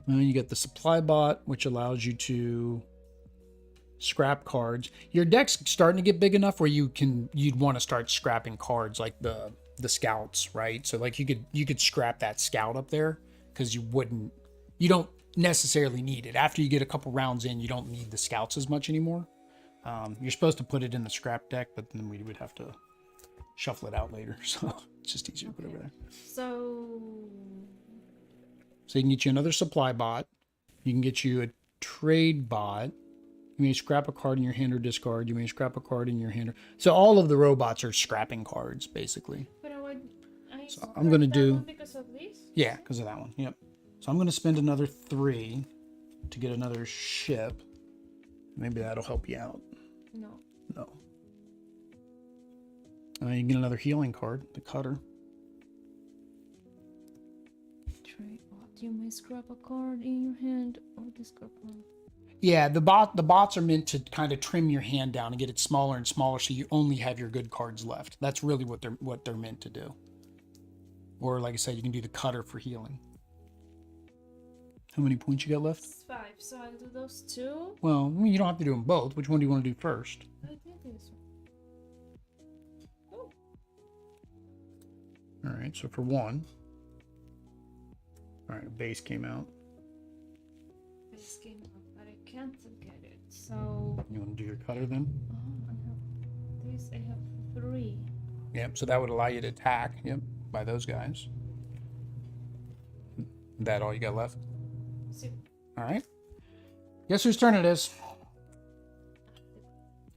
Then you get the supply bot, which allows you to scrap cards. Your deck's starting to get big enough where you'd want to start scrapping cards like the scouts, right? So like you could scrap that scout up there because you don't necessarily need it. After you get a couple rounds in, you don't need the scouts as much anymore. You're supposed to put it in the scrap deck, but then we would have to shuffle it out later. So it's just easier to put it over there. So you can get you another supply bot. You can get you a trade bot. You may scrap a card in your hand or discard. You may scrap a card in your hand. So all of the robots are scrapping cards, basically. But so I'm going to do... because of this? Yeah, because of that one. Yep. So I'm going to spend another 3 to get another ship. Maybe that'll help you out. No. No. You can get another healing card, the cutter. Trade bot. You may scrap a card in your hand or discard one. Yeah, the bots are meant to kind of trim your hand down and get it smaller and smaller, so you only have your good cards left. That's really what they're meant to do. Or like I said, you can do the cutter for healing. How many points you got left? 5. So I'll do those 2. Well, you don't have to do them both. Which one do you want to do first? I did this one. Oh. All right. So for 1. All right. A base came out. Base came out, but I can't get it. So. You want to do your cutter then? I have this. I have 3. Yep. So that would allow you to attack. Yep. By those guys. That all you got left? All right. Guess whose turn it is?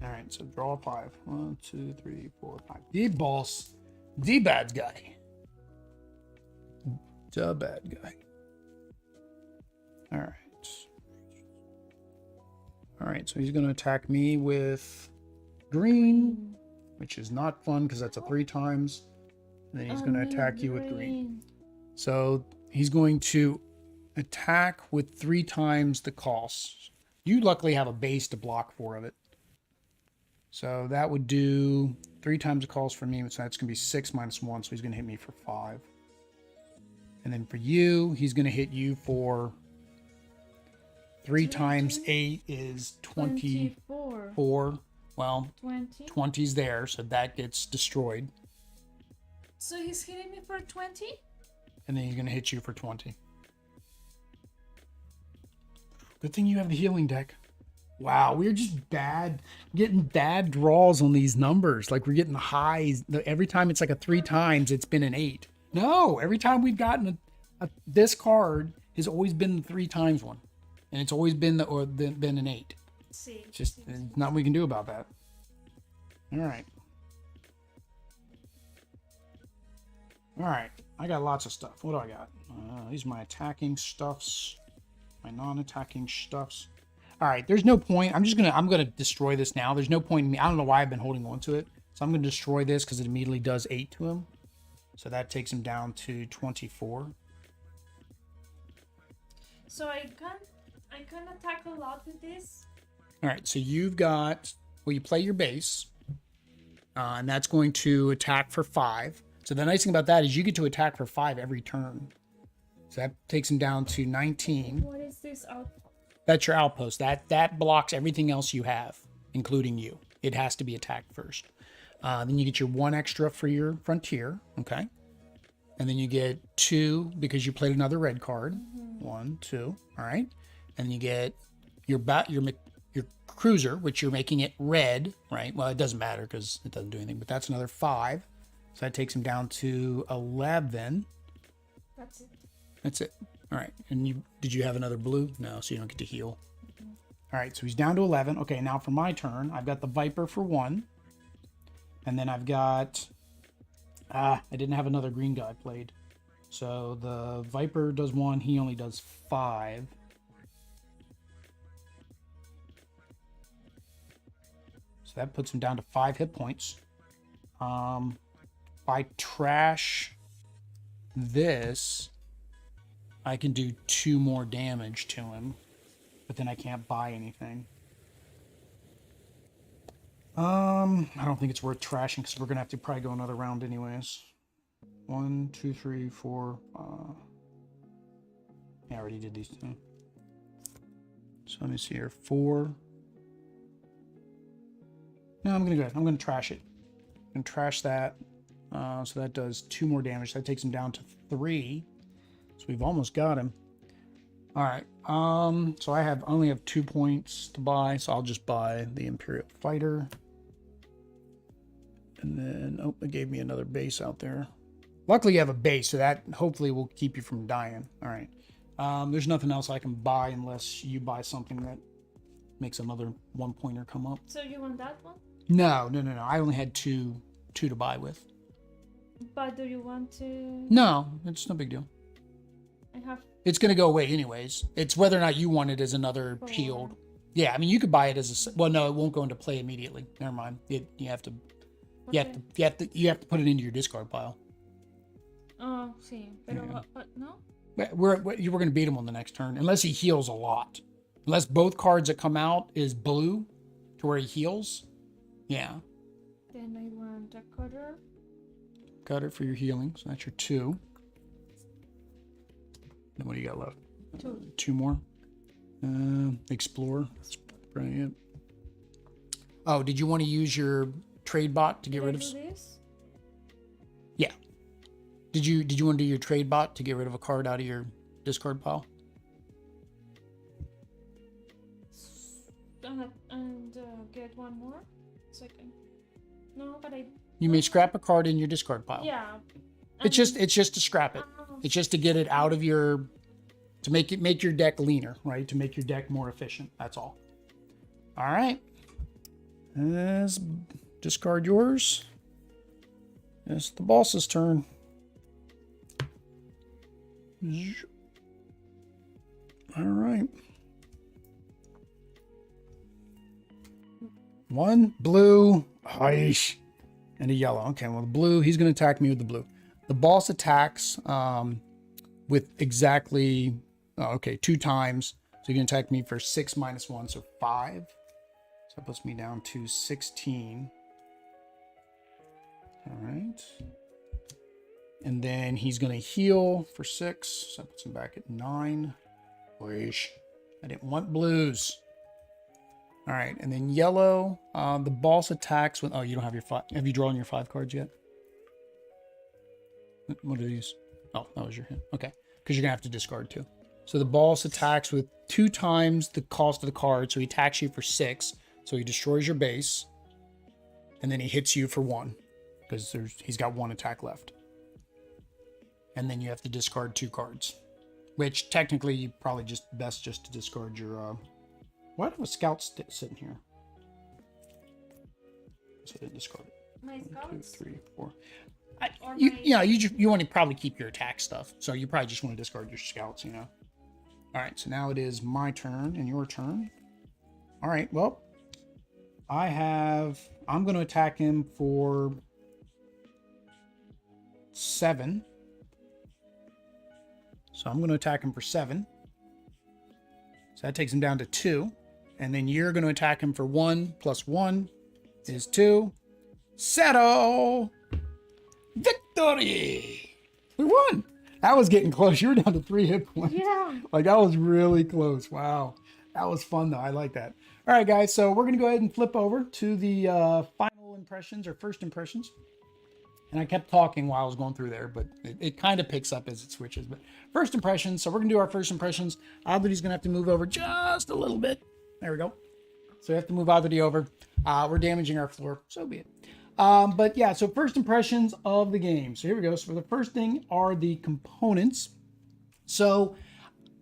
All right. So draw 5. 1, 2, 3, 4, 5. The boss. The bad guy. The bad guy. All right. All right. So he's going to attack me with green, which is not fun because that's a 3 times. And then he's going to attack you with green. So he's going to attack with 3 times the cost. You luckily have a base to block 4 of it. So that would do 3 times the cost for me. So that's going to be 6 minus 1. So he's going to hit me for 5. And then for you, he's going to hit you for 3 times 8 is 24. Well, 20's there. So that gets destroyed. So he's hitting me for 20? And then he's going to hit you for 20. Good thing you have the healing deck. Wow, we're just getting bad draws on these numbers. Like we're getting the highs. Every time it's like a 3 times, it's been an 8. No, every time we've gotten this card has always been the 3 times one. And it's always been been an 8. See. It's just nothing we can do about that. All right. All right, I got lots of stuff. What do I got? These are my attacking stuffs, my non-attacking stuffs. All right, there's no point. I'm gonna destroy this now. There's no point in me. I don't know why I've been holding on to it. So I'm gonna destroy this because it immediately does 8 to him. So that takes him down to 24. So I can attack a lot with this. All right, so you've got, well, you play your base, and that's going to attack for 5. So the nice thing about that is you get to attack for 5 every turn. So that takes him down to 19. What is this outpost? That's your outpost. That blocks everything else you have, including you. It has to be attacked first. Then you get your 1 extra for your frontier, okay? And then you get 2 because you played another red card. 1, 2, all right? And you get your cruiser, which you're making it red, right? Well, it doesn't matter because it doesn't do anything, but that's another 5. So that takes him down to 11. That's it. That's it. All right. And did you have another blue? No, so you don't get to heal. All right, so he's down to 11. Okay, now for my turn, I've got the Viper for 1. And then I've got... I didn't have another green guy played. So the Viper does 1. He only does 5. So that puts him down to 5 hit points. If I trash this, I can do 2 more damage to him, but then I can't buy anything. I don't think it's worth trashing because we're gonna have to probably go another round anyways. 1, 2, 3, 4. Yeah, I already did these 2. So let me see here. 4. No, I'm gonna go ahead. I'm gonna trash it. I'm gonna trash that. So that does 2 more damage. That takes him down to 3. So we've almost got him. All right. So I only have 2 points to buy, so I'll just buy the Imperial Fighter. And then, oh, it gave me another base out there. Luckily, you have a base, so that hopefully will keep you from dying. All right. There's nothing else I can buy unless you buy something that makes another 1-pointer come up. So you want that one? No. I only had two to buy with. But do you want to? No, it's no big deal. I have. It's going to go away anyways. It's whether or not you want it as another shield. Yeah, I mean, you could buy it as a. Well, no, it won't go into play immediately. Never mind. You have to. Okay. You have to put it into your discard pile. Oh, sí. Pero what? No. We're going to beat him on the next turn unless he heals a lot. Unless both cards that come out is blue, to where he heals. Yeah. Then I want a cutter. Cutter for your healing. So that's your 2. Then what do you got left? 2. 2 more. Explore. That's brilliant. Oh, did you want to use your trade bot to get rid of this? Yeah. Did you want to do your trade bot to get rid of a card out of your discard pile? And get 1 more. Second. No, but I. You may scrap a card in your discard pile. Yeah. It's just to scrap it. It's just to get it out of your, to make your deck leaner, right? To make your deck more efficient. That's all. All right. Let's discard yours. It's the boss's turn. All right. 1 blue, and a yellow. Okay, well, the blue, he's going to attack me with the blue. The boss attacks with exactly, 2 times. So he can attack me for 6 minus 1, so 5. So that puts me down to 16. All right. And then he's going to heal for 6. So that puts him back at 9. Wish. I didn't want blues. All right. And then yellow, the boss attacks with, oh, you don't have your 5. Have you drawn your 5 cards yet? What are these? Oh, that was your hint. Okay. Because you're going to have to discard 2. So the boss attacks with 2 times the cost of the card. So he attacks you for 6. So he destroys your base. And then he hits you for 1. Because he's got 1 attack left. And then you have to discard 2 cards. Which technically you probably best just to discard your... Why do I have a scout sitting here? So I didn't discard it. My 1, 2, scouts? 3, 4. You want to probably keep your attack stuff. So you probably just want to discard your scouts, you know. All right, so now it is my turn and your turn. All right, well, I'm going to attack him for 7. So I'm going to attack him for 7. So that takes him down to 2. And then you're going to attack him for 1 plus 1 is 2. Settle! Victory! We won! That was getting close. You were down to 3 hit points. Yeah. Like, that was really close. Wow. That was fun, though. I like that. All right, guys. So we're going to go ahead and flip over to the final impressions or first impressions. And I kept talking while I was going through there, but it kind of picks up as it switches. But first impressions. So we're going to do our first impressions. Oddly's going to have to move over just a little bit. There we go. So we have to move Oddly over. We're damaging our floor. So be it. But yeah, so first impressions of the game. So here we go. So the first thing are the components. So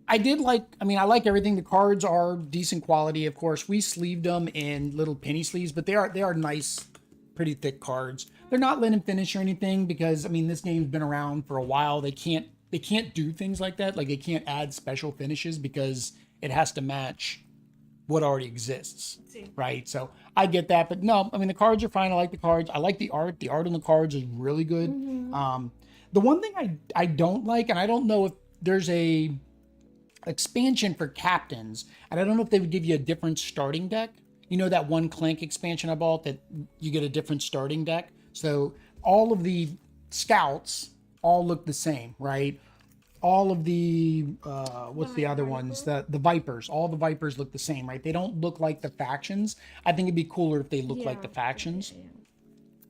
I like everything. The cards are decent quality. Of course, we sleeved them in little penny sleeves, but they are nice, pretty thick cards. They're not linen finish or anything because, I mean, this game's been around for a while. They can't do things like that. Like, they can't add special finishes because it has to match what already exists, Sí. right? So I get that, but no, I mean, the cards are fine. I like the cards. I like the art. The art on the cards is really good. The one thing I don't like, and I don't know if there's a expansion for captains, and I don't know if they would give you a different starting deck. You know that one Clank expansion I bought that you get a different starting deck. So all of the scouts all look the same, right? All of the what's the other ones? The vipers. All the vipers look the same, right? They don't look like the factions. I think it'd be cooler if they look like the factions.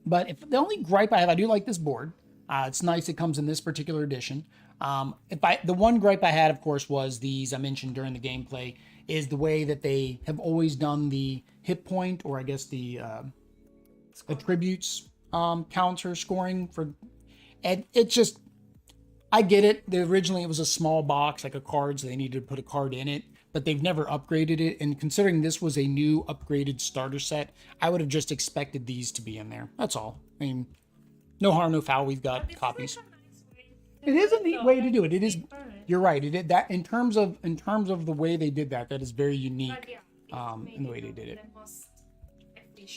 But if the only gripe I have, I do like this board. It's nice it comes in this particular edition. The one gripe I had, of course, was these I mentioned during the gameplay is the way that they have always done the hit point, or I guess the attributes counter scoring for, and it just, I get it. Originally it was a small box like a card, so they needed to put a card in it, but they've never upgraded it. And considering this was a new upgraded starter set, I would have just expected these to be in there. That's all. I mean, no harm, no foul. We've got copies. It is a neat way to do it. It is. You're right. It did that in terms of the way they did that. That is very unique. In the way they did it.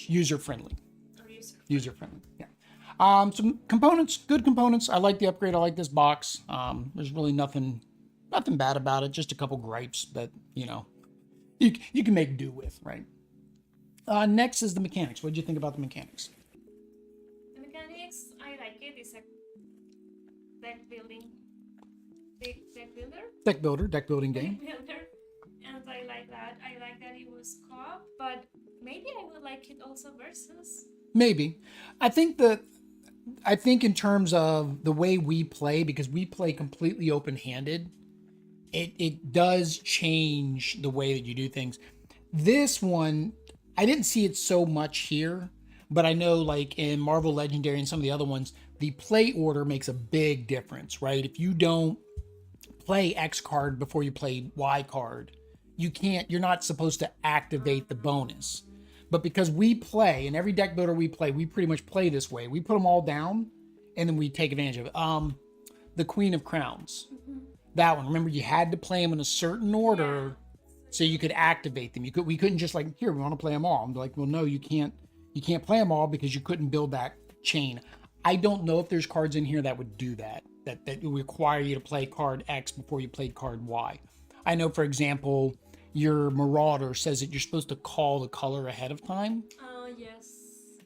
User friendly. User friendly. Yeah. Some components, good components. I like the upgrade. I like this box. There's really nothing bad about it. Just a couple gripes that you can make do with, right? Next is the mechanics. What did you think about the mechanics? The mechanics, I like it. It's a deck building, deck building game. Deck builder, and I like that. I like that it was co-op, but maybe I would like it also versus. Maybe. I think in terms of the way we play, because we play completely open-handed, it does change the way that you do things. This one, I didn't see it so much here, but I know like in Marvel Legendary and some of the other ones, the play order makes a big difference, right? If you don't play X card before you play Y card, you're not supposed to activate the bonus. But because we play, and every deck builder we play, we pretty much play this way. We put them all down, and then we take advantage of it. The Queen of Crowns. That one. Remember, you had to play them in a certain order so you could activate them. We couldn't just like, here, we want to play them all. I'm like, well, no, you can't play them all because you couldn't build that chain. I don't know if there's cards in here that would do that would require you to play card X before you played card Y. I know, for example, your Marauder says that you're supposed to call the color ahead of time. Oh, yes.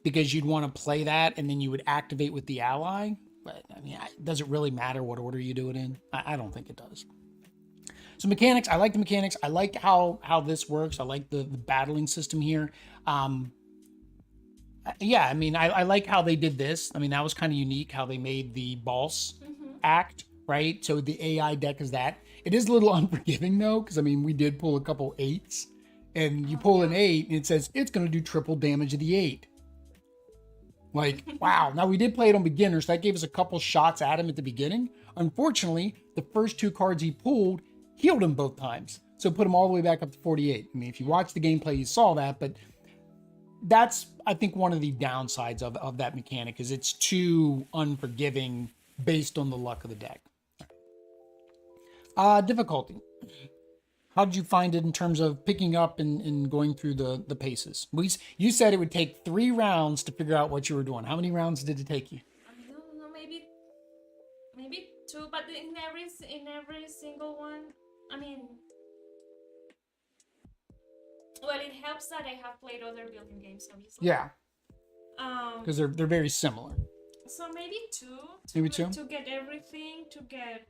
Because you'd want to play that and then you would activate with the ally. But I mean, does it really matter what order you do it in? I don't think it does. So mechanics, I like the mechanics. I like how this works. I like the battling system here. Yeah, I mean, I like how they did this. I mean, that was kind of unique how they made the boss act, right? So the AI deck is that. It is a little unforgiving though, because I mean, we did pull a couple 8s, and you pull an 8 and it says it's going to do triple damage of the 8. Like, wow. Now we did play it on beginners. So that gave us a couple shots at him at the beginning. Unfortunately, the first 2 cards he pulled healed him both times. So put him all the way back up to 48. I mean, if you watched the gameplay, you saw that, but that's, I think, one of the downsides of that mechanic is it's too unforgiving based on the luck of the deck. Difficulty. How did you find it in terms of picking up and going through the paces? You said it would take 3 rounds to figure out what you were doing. How many rounds did it take you? I don't know, maybe 2, but in every single one, I mean, well, it helps that I have played other building games, obviously. Yeah. Because they're very similar. So maybe 2. Maybe 2? To get everything, to get.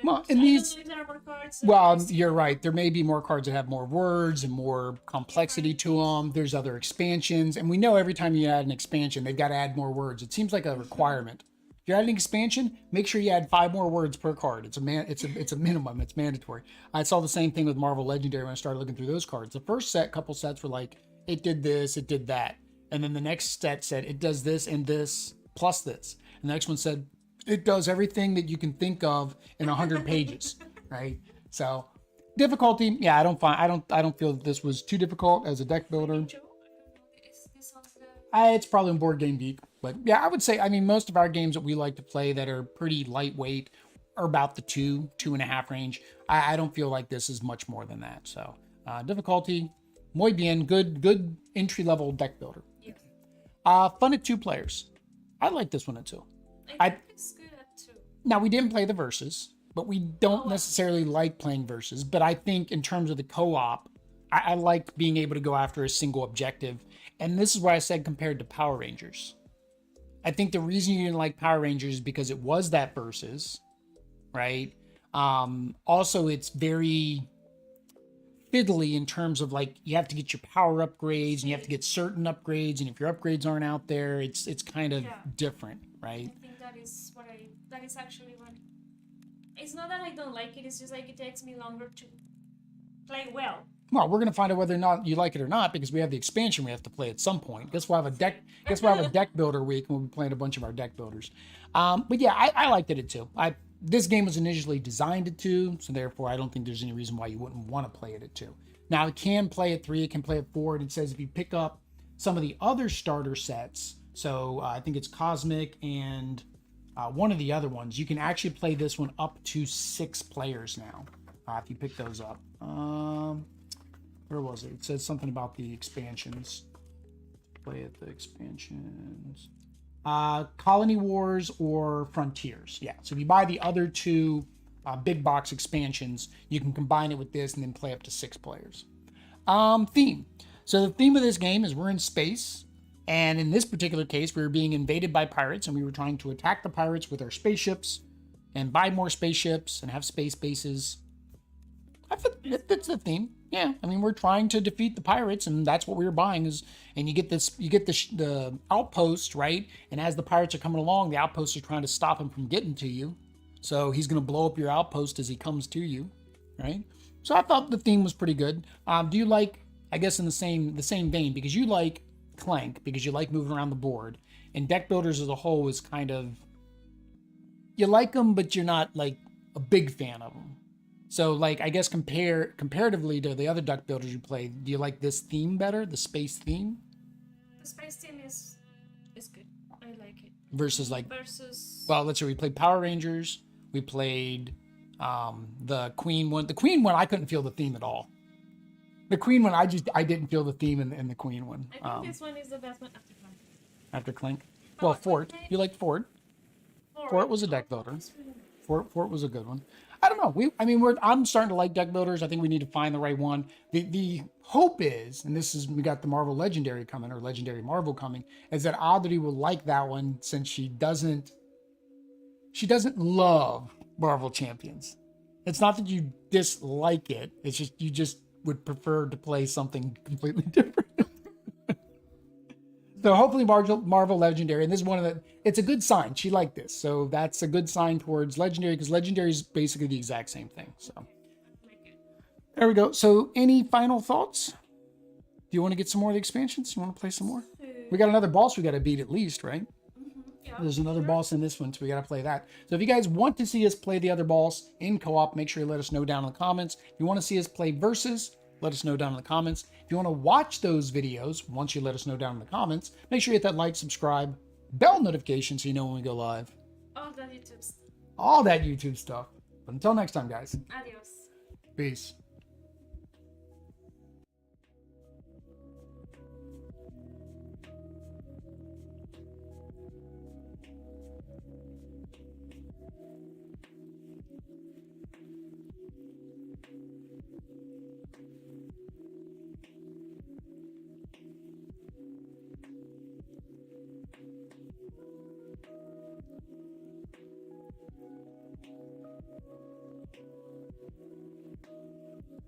Well, in these, there are more cards. well, you're right. There may be more cards that have more words and more complexity to them. There's other expansions, and we know every time you add an expansion, they've got to add more words. It seems like a requirement. If you're adding an expansion, make sure you add 5 more words per card. It's a minimum. It's mandatory. I saw the same thing with Marvel Legendary when I started looking through those cards. The first couple sets were like, it did this, it did that, and then the next set said it does this and this plus this, and the next one said it does everything that you can think of in 100 pages, right? So difficulty, yeah, I don't feel that this was too difficult as a deck builder. It's probably on Board Game Geek, but yeah, I would say, I mean, most of our games that we like to play that are pretty lightweight, about the 2.5 range. I don't feel like this is much more than that. So difficulty, muy bien, good entry level deck builder. Yeah. Fun at 2 players. I like this one at 2. I think it's good at 2. Now we didn't play the versus, but we don't necessarily like playing versus. But I think in terms of the co-op, I like being able to go after a single objective. And this is why I said compared to Power Rangers. I think the reason you didn't like Power Rangers is because it was that versus, right? Also, it's very fiddly in terms of like you have to get your power upgrades and you have to get certain upgrades, and if your upgrades aren't out there, it's kind of different, right? I think that is actually what. It's not that I don't like it. It's just like it takes me longer to play well. Well, we're gonna find out whether or not you like it or not because we have the expansion we have to play at some point. Guess we'll have a deck. Guess we'll have a deck builder week and we'll be playing a bunch of our deck builders. But yeah, I liked it at 2. This game was initially designed at 2, so therefore I don't think there's any reason why you wouldn't want to play it at 2. Now it can play at 3, it can play at 4, and it says if you pick up some of the other starter sets, so I think it's Cosmic and one of the other ones, you can actually play this one up to 6 players now if you pick those up. Where was it? It says something about the expansions. Play at the expansions. Colony Wars or Frontiers. Yeah, so if you buy the other 2 big box expansions, you can combine it with this and then play up to 6 players. Theme. So the theme of this game is we're in space, and in this particular case, we were being invaded by pirates, and we were trying to attack the pirates with our spaceships and buy more spaceships and have space bases. It fits the theme. Yeah, I mean, we're trying to defeat the pirates, and that's what we were buying. And you get the outpost, right? And as the pirates are coming along, the outposts are trying to stop him from getting to you. So he's going to blow up your outpost as he comes to you, right? So I thought the theme was pretty good. Do you like, I guess, in the same vein, because you like Clank, because you like moving around the board, and deck builders as a whole is kind of, you like them, but you're not like a big fan of them. So, like, I guess comparatively to the other deck builders you play, do you like this theme better, the space theme? The space theme is good. I like it. Versus. Well, let's see. We played Power Rangers. We played the Queen one. The Queen one, I couldn't feel the theme at all. The Queen one, I didn't feel the theme in the Queen one. I think this one is the best one after Clank. After Clank. Well, Fort. You liked Fort. Fort was a deck builder. Fort was a good one. I don't know. I'm starting to like deck builders. I think we need to find the right one. The hope is, and we got the Marvel Legendary coming, or Legendary Marvel coming, is that Dougherty will like that one since she doesn't love Marvel Champions. It's not that you dislike it. It's just you just would prefer to play something completely different. So hopefully Marvel Legendary, and this is it's a good sign. She liked this. So that's a good sign towards Legendary, because Legendary is basically the exact same thing. So there we go. So any final thoughts? Do you want to get some more of the expansions? You want to play some more? We got another boss we got to beat at least, right? Yeah, there's another boss in this one, so we got to play that. So if you guys want to see us play the other boss in co-op, make sure you let us know down in the comments. If you want to see us play versus, let us know down in the comments. If you want to watch those videos, once you let us know down in the comments, make sure you hit that like, subscribe, bell notification so you know when we go live. All that YouTube stuff. All that YouTube stuff. But until next time, guys. Adios. Peace.